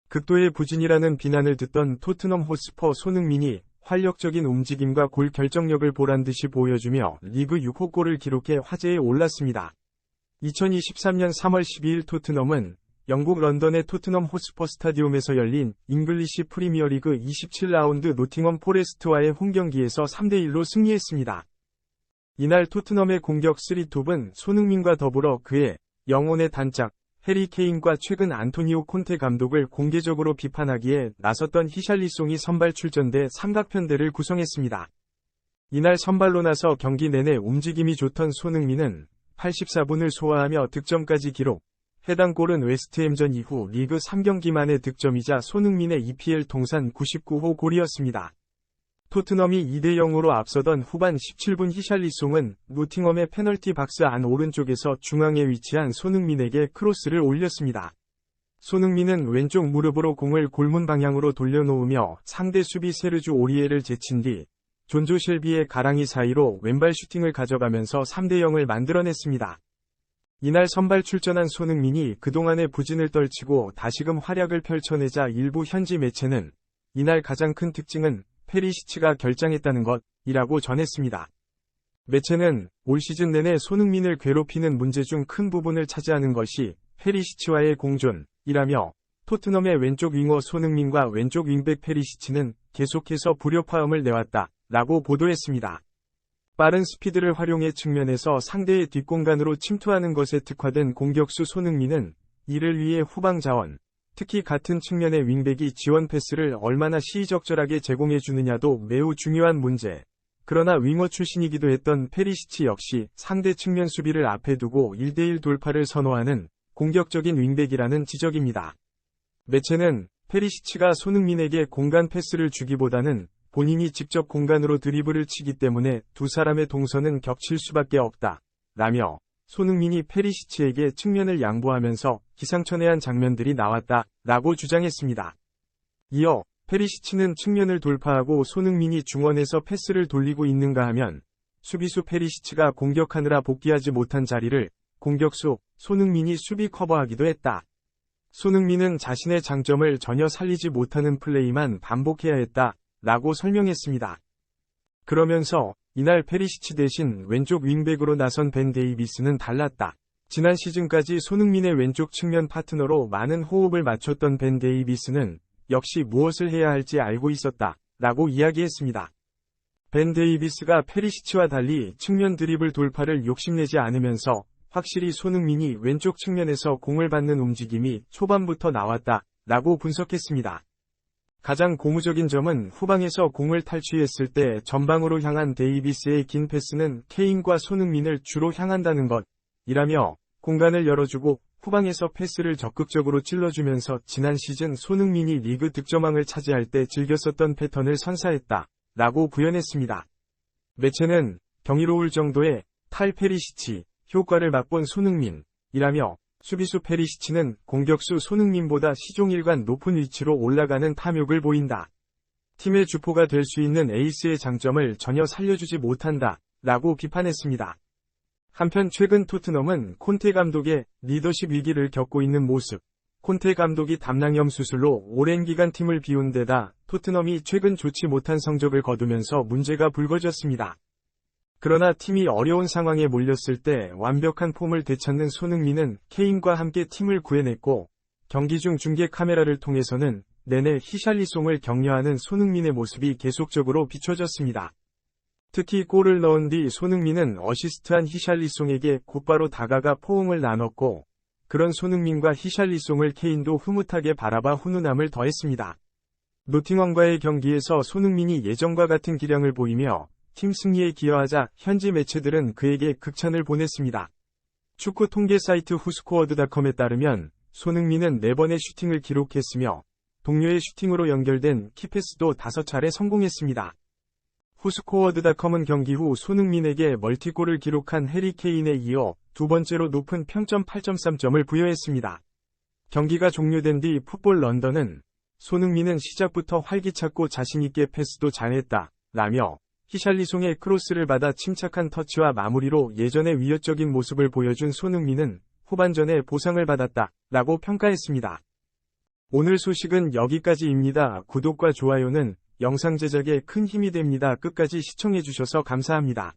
극도의 부진이라는 비난을 듣던 토트넘 호스퍼 손흥민이 활력적인 움직임과 골 결정력을 보란듯이 보여주며 리그 6호 골을 기록해 화제에 올랐습니다. 2023년 3월 12일 토트넘은 영국 런던의 토트넘 호스퍼 스타디움에서 열린 잉글리시 프리미어리그 27라운드 노팅엄 포레스트와의 홈경기에서 3대1로 승리했습니다. 이날 토트넘의 공격 3톱은 손흥민과 더불어 그의 영혼의 단짝 해리 케인과 최근 안토니오 콘테 감독을 공개적으로 비판하기에 나섰던 히샬리송이 선발 출전돼 삼각편대를 구성했습니다. 이날 선발로 나서 경기 내내 움직임이 좋던 손흥민은 84분을 소화하며 득점까지 기록. 해당 골은 웨스트햄전 이후 리그 3경기 만의 득점이자 손흥민의 EPL 통산 99호 골이었습니다. 토트넘이 2대0으로 앞서던 후반 17분 히샬리송은 노팅엄의 페널티 박스 안 오른쪽에서 중앙에 위치한 손흥민에게 크로스를 올렸습니다. 손흥민은 왼쪽 무릎으로 공을 골문 방향으로 돌려놓으며 상대 수비 세르주 오리에를 제친 뒤 존조 쉘비의 가랑이 사이로 왼발 슈팅을 가져가면서 3대0을 만들어냈습니다. 이날 선발 출전한 손흥민이 그동안의 부진을 떨치고 다시금 활약을 펼쳐내자 일부 현지 매체는 이날 가장 큰 특징은 페리시치가 결장했다는 것이라고 전했습니다. 매체는 올 시즌 내내 손흥민을 괴롭히는 문제 중 큰 부분을 차지하는 것이 페리시치와의 공존이라며 토트넘의 왼쪽 윙어 손흥민과 왼쪽 윙백 페리시치는 계속해서 불협화음을 내왔다 라고 보도했습니다. 빠른 스피드를 활용해 측면에서 상대의 뒷공간으로 침투하는 것에 특화된 공격수 손흥민은 이를 위해 후방 자원, 특히 같은 측면의 윙백이 지원 패스를 얼마나 시의적절하게 제공해 주느냐도 매우 중요한 문제. 그러나 윙어 출신이기도 했던 페리시치 역시 상대 측면 수비를 앞에 두고 1대1 돌파를 선호하는 공격적인 윙백이라는 지적입니다. 매체는 페리시치가 손흥민에게 공간 패스를 주기보다는 본인이 직접 공간으로 드리블을 치기 때문에 두 사람의 동선은 겹칠 수밖에 없다. 라며 손흥민이 페리시치에게 측면을 양보하면서 기상천외한 장면들이 나왔다. 라고 주장했습니다. 이어 페리시치는 측면을 돌파하고 손흥민이 중원에서 패스를 돌리고 있는가 하면 수비수 페리시치가 공격하느라 복귀하지 못한 자리를 공격수 손흥민이 수비 커버하기도 했다. 손흥민은 자신의 장점을 전혀 살리지 못하는 플레이만 반복해야 했다. 라고 설명했습니다. 그러면서 이날 페리시치 대신 왼쪽 윙백으로 나선 벤 데이비스는 달랐다. 지난 시즌까지 손흥민의 왼쪽 측면 파트너로 많은 호흡을 맞췄던 벤 데이비스는 역시 무엇을 해야 할지 알고 있었다. 라고 이야기했습니다. 벤 데이비스가 페리시치와 달리 측면 드리블 돌파를 욕심내지 않으면서 확실히 손흥민이 왼쪽 측면에서 공을 받는 움직임이 초반부터 나왔다. 라고 분석했습니다. 가장 고무적인 점은 후방에서 공을 탈취했을 때 전방으로 향한 데이비스의 긴 패스는 케인과 손흥민을 주로 향한다는 것이라며 공간을 열어주고 후방에서 패스를 적극적으로 찔러주면서 지난 시즌 손흥민이 리그 득점왕을 차지할 때 즐겼었던 패턴을 선사했다. 라고 부연했습니다. 매체는 경이로울 정도의 탈 페리시치 효과를 맛본 손흥민이라며 수비수 페리시치는 공격수 손흥민보다 시종일관 높은 위치로 올라가는 탐욕을 보인다. 팀의 주포가 될 수 있는 에이스의 장점을 전혀 살려주지 못한다. 라고 비판했습니다. 한편 최근 토트넘은 콘테 감독의 리더십 위기를 겪고 있는 모습. 콘테 감독이 담낭염 수술로 오랜 기간 팀을 비운 데다 토트넘이 최근 좋지 못한 성적을 거두면서 문제가 불거졌습니다. 그러나 팀이 어려운 상황에 몰렸을 때 완벽한 폼을 되찾는 손흥민은 케인과 함께 팀을 구해냈고 경기 중 중계 카메라를 통해서는 내내 히샬리송을 격려하는 손흥민의 모습이 계속적으로 비춰졌습니다. 특히 골을 넣은 뒤 손흥민은 어시스트한 히샬리송에게 곧바로 다가가 포옹을 나눴고 그런 손흥민과 히샬리송을 케인도 흐뭇하게 바라봐 훈훈함을 더했습니다. 노팅엄과의 경기에서 손흥민이 예전과 같은 기량을 보이며 팀 승리에 기여하자 현지 매체들은 그에게 극찬을 보냈습니다. 축구 통계 사이트 후스코어드닷컴에 따르면 손흥민은 4번의 슈팅을 기록했으며 동료의 슈팅으로 연결된 키패스도 5차례 성공했습니다. 후스코어드닷컴은 경기 후 손흥민에게 멀티골을 기록한 해리 케인에 이어 두 번째로 높은 평점 8.3점을 부여했습니다. 경기가 종료된 뒤 풋볼 런던은 손흥민은 시작부터 활기찼고 자신있게 패스도 잘했다. 라며 히샬리송의 크로스를 받아 침착한 터치와 마무리로 예전의 위협적인 모습을 보여준 손흥민은 후반전에 보상을 받았다. 라고 평가했습니다. 오늘 소식은 여기까지입니다. 구독과 좋아요는 영상 제작에 큰 힘이 됩니다. 끝까지 시청해주셔서 감사합니다.